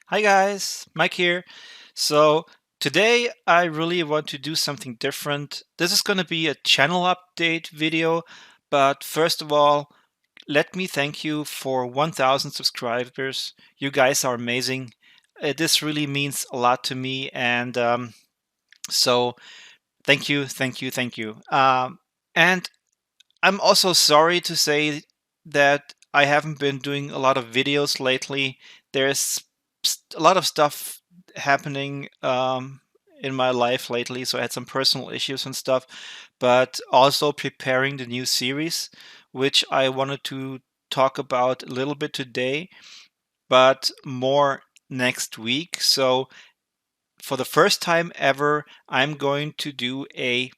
Hi guys, Mike here. So today I really want to do something different. This is going to be a channel update video, but first of all, let me thank you for 1000 subscribers. You guys are amazing. This really means a lot to me, and so thank you, thank you, thank you. And I'm also sorry to say that I haven't been doing a lot of videos lately. There's a lot of stuff happening in my life lately, so I had some personal issues and stuff, but also preparing the new series, which I wanted to talk about a little bit today, but more next week. So, for the first time ever, I'm going to do a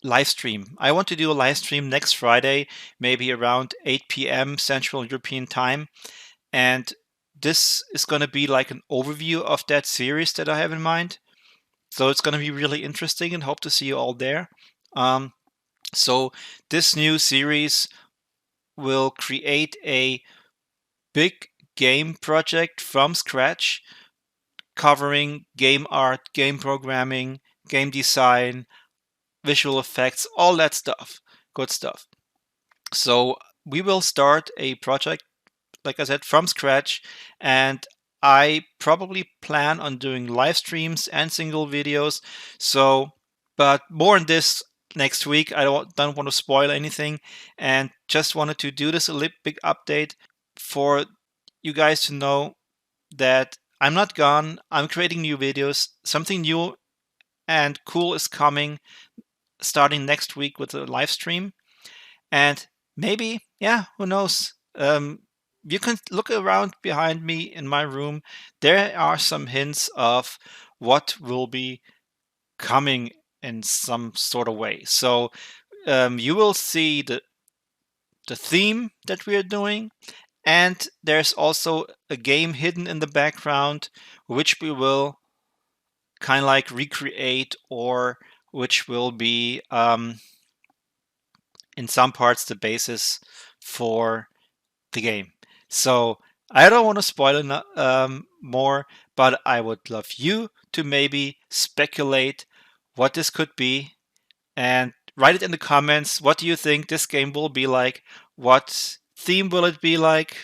live stream. I want to do a live stream next Friday, maybe around 8 p.m. Central European Time. And this is going to be like an overview of that series that I have in mind. So it's going to be really interesting and hope to see you all there. Um, so this new series will create a big game project from scratch, covering game art, game programming, game design, visual effects, all that stuff. Good stuff. So we will start a project, like I said, from scratch, and I probably plan on doing live streams and single videos. So, but more on this next week. I don't want to spoil anything, and just wanted to do this a little big update for you guys to know that I'm not gone. I'm creating new videos. Something new and cool is coming starting next week with a live stream. And maybe, yeah, who knows? You can look around behind me in my room. There are some hints of what will be coming in some sort of way. So you will see the theme that we are doing, and there's also a game hidden in the background, which we will kind of like recreate, or which will be in some parts the basis for the game. So I don't want to spoil more, but I would love you to maybe speculate what this could be and write it in the comments. What do you think this game will be like? What theme will it be like?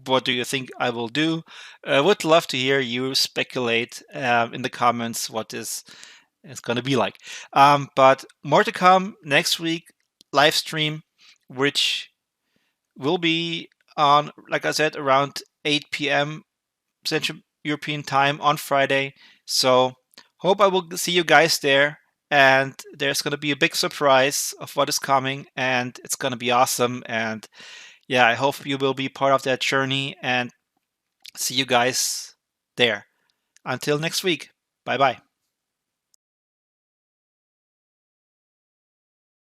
What do you think I will do? I would love to hear you speculate in the comments what this is going to be like. But more to come next week, live stream, which will be on, like I said, around 8 p.m. Central European Time on Friday. So hope I will see you guys there. And there's going to be a big surprise of what is coming, and it's going to be awesome. And yeah, I hope you will be part of that journey and see you guys there. Until next week. Bye bye.